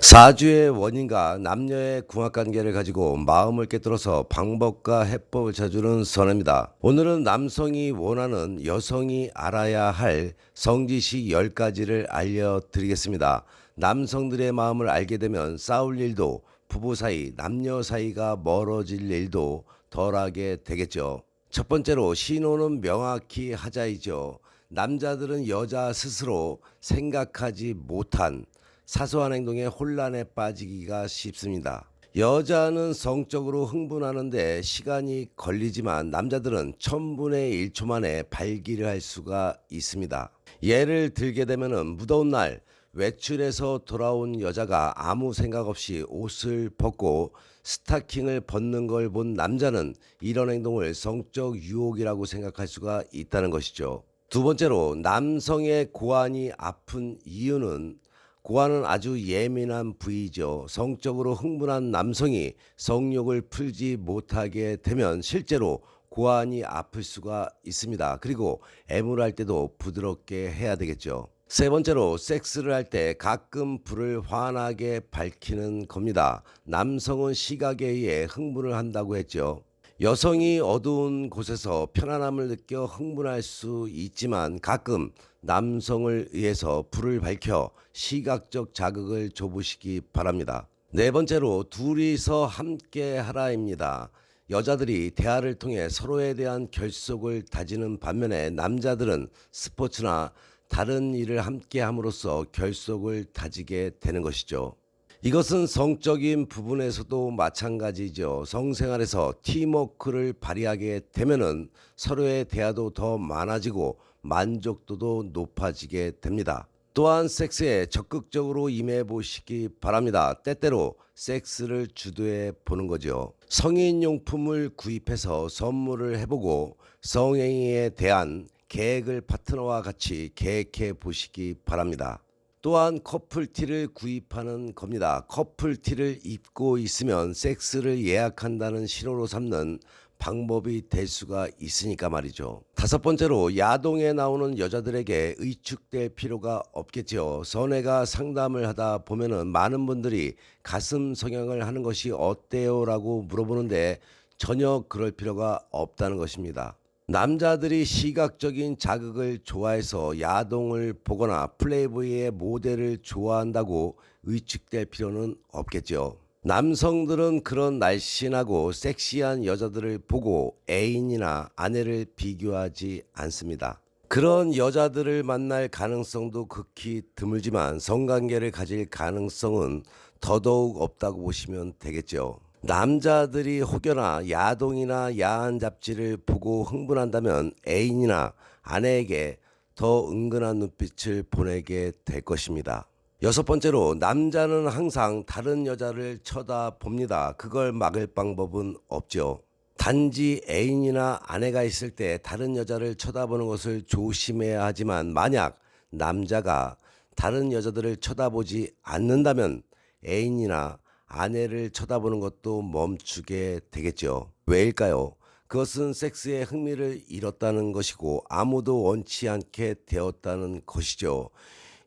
사주의 원인과 남녀의 궁합관계를 가지고 마음을 꿰뚫어서 방법과 해법을 찾아주는 선입니다. 오늘은 남성이 원하는 여성이 알아야 할 성지시 10가지를 알려드리겠습니다. 남성들의 마음을 알게 되면 싸울 일도, 부부 사이, 남녀 사이가 멀어질 일도 덜하게 되겠죠. 첫 번째로 신호는 명확히 하자이죠. 남자들은 여자 스스로 생각하지 못한 사소한 행동에 혼란에 빠지기가 쉽습니다. 여자는 성적으로 흥분하는데 시간이 걸리지만 남자들은 1000분의 1초 만에 발기를 할 수가 있습니다. 예를 들게 되면 무더운 날 외출해서 돌아온 여자가 아무 생각 없이 옷을 벗고 스타킹을 벗는 걸 본 남자는 이런 행동을 성적 유혹이라고 생각할 수가 있다는 것이죠. 두 번째로 남성의 고환이 아픈 이유는 고환은 아주 예민한 부위죠. 성적으로 흥분한 남성이 성욕을 풀지 못하게 되면 실제로 고환이 아플 수가 있습니다. 그리고 애무할 때도 부드럽게 해야 되겠죠. 세 번째로 섹스를 할 때 가끔 불을 환하게 밝히는 겁니다. 남성은 시각에 의해 흥분을 한다고 했죠. 여성이 어두운 곳에서 편안함을 느껴 흥분할 수 있지만 가끔 남성을 위해서 불을 밝혀 시각적 자극을 줘보시기 바랍니다. 네 번째로 둘이서 함께 하라입니다. 여자들이 대화를 통해 서로에 대한 결속을 다지는 반면에 남자들은 스포츠나 다른 일을 함께 함으로써 결속을 다지게 되는 것이죠. 이것은 성적인 부분에서도 마찬가지죠. 성생활에서 팀워크를 발휘하게 되면은 서로의 대화도 더 많아지고 만족도도 높아지게 됩니다. 또한 섹스에 적극적으로 임해 보시기 바랍니다. 때때로 섹스를 주도해 보는 거죠. 성인용품을 구입해서 선물을 해보고 성행위에 대한 계획을 파트너와 같이 계획해 보시기 바랍니다. 또한 커플티를 구입하는 겁니다. 커플티를 입고 있으면 섹스를 예약한다는 신호로 삼는 방법이 될 수가 있으니까 말이죠. 다섯 번째로 야동에 나오는 여자들에게 의축될 필요가 없겠죠. 선혜가 상담을 하다 보면은 많은 분들이 가슴 성형을 하는 것이 어때요? 라고 물어보는데 전혀 그럴 필요가 없다는 것입니다. 남자들이 시각적인 자극을 좋아해서 야동을 보거나 플레이보이의 모델을 좋아한다고 의축될 필요는 없겠죠. 남성들은 그런 날씬하고 섹시한 여자들을 보고 애인이나 아내를 비교하지 않습니다. 그런 여자들을 만날 가능성도 극히 드물지만 성관계를 가질 가능성은 더더욱 없다고 보시면 되겠죠. 남자들이 혹여나 야동이나 야한 잡지를 보고 흥분한다면 애인이나 아내에게 더 은근한 눈빛을 보내게 될 것입니다. 여섯 번째로 남자는 항상 다른 여자를 쳐다봅니다. 그걸 막을 방법은 없죠. 단지 애인이나 아내가 있을 때 다른 여자를 쳐다보는 것을 조심해야 하지만 만약 남자가 다른 여자들을 쳐다보지 않는다면 애인이나 아내를 쳐다보는 것도 멈추게 되겠죠. 왜일까요? 그것은 섹스에 흥미를 잃었다는 것이고 아무도 원치 않게 되었다는 것이죠.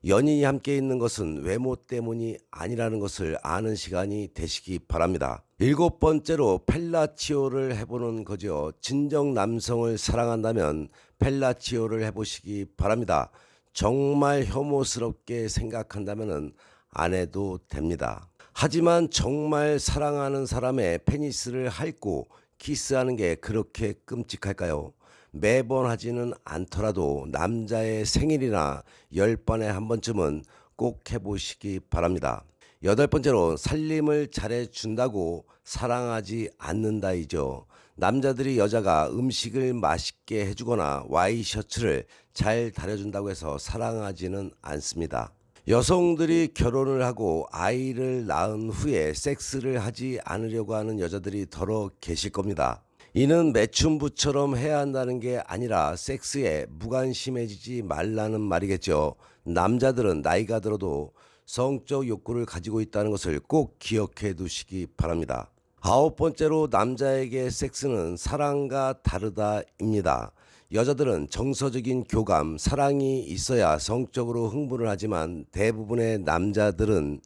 연인이 함께 있는 것은 외모 때문이 아니라는 것을 아는 시간이 되시기 바랍니다. 일곱 번째로 펠라치오를 해보는 거죠. 진정 남성을 사랑한다면 펠라치오를 해보시기 바랍니다. 정말 혐오스럽게 생각한다면 안 해도 됩니다. 하지만 정말 사랑하는 사람의 페니스를 핥고 키스하는 게 그렇게 끔찍할까요? 매번 하지는 않더라도 남자의 생일이나 10번에 한 번쯤은 꼭 해보시기 바랍니다. 여덟 번째로 살림을 잘해준다고 사랑하지 않는다이죠. 남자들이 여자가 음식을 맛있게 해주거나 와이셔츠를 잘 다려준다고 해서 사랑하지는 않습니다. 여성들이 결혼을 하고 아이를 낳은 후에 섹스를 하지 않으려고 하는 여자들이 더러 계실 겁니다. 이는 매춘부처럼 해야 한다는 게 아니라 섹스에 무관심해지지 말라는 말이겠죠. 남자들은 나이가 들어도 성적 욕구를 가지고 있다는 것을 꼭 기억해 두시기 바랍니다. 아홉 번째로 남자에게 섹스는 사랑과 다르다입니다. 여자들은 정서적인 교감, 사랑이 있어야 성적으로 흥분을 하지만 대부분의 남자들은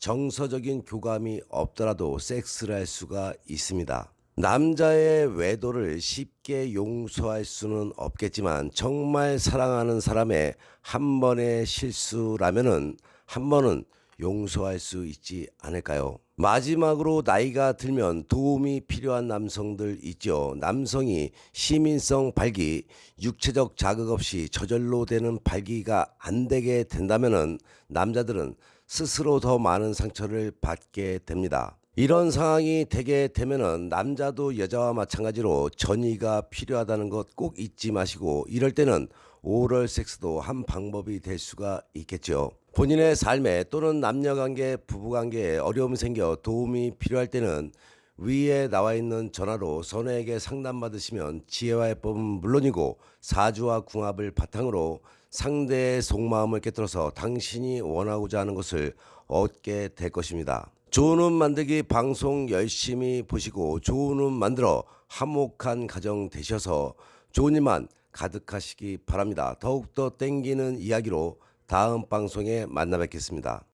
정서적인 교감이 없더라도 섹스를 할 수가 있습니다. 남자의 외도를 쉽게 용서할 수는 없겠지만 정말 사랑하는 사람의 한 번의 실수라면은 한 번은 용서할 수 있지 않을까요? 마지막으로 나이가 들면 도움이 필요한 남성들 있죠. 남성이 시민성 발기, 육체적 자극 없이 저절로 되는 발기가 안 되게 된다면은 남자들은 스스로 더 많은 상처를 받게 됩니다. 이런 상황이 되게 되면은 남자도 여자와 마찬가지로 전이가 필요하다는 것 꼭 잊지 마시고, 이럴 때는 오럴 섹스도 한 방법이 될 수가 있겠죠. 본인의 삶에 또는 남녀관계, 부부관계에 어려움이 생겨 도움이 필요할 때는 위에 나와 있는 전화로 선우에게 상담받으시면 지혜와 해법은 물론이고 사주와 궁합을 바탕으로 상대의 속마음을 깨뜨려서 당신이 원하고자 하는 것을 얻게 될 것입니다. 좋은 운만들기 방송 열심히 보시고 좋은 운 만들어 화목한 가정 되셔서 좋은 일만 가득하시기 바랍니다. 더욱더 땡기는 이야기로 다음 방송에 만나 뵙겠습니다.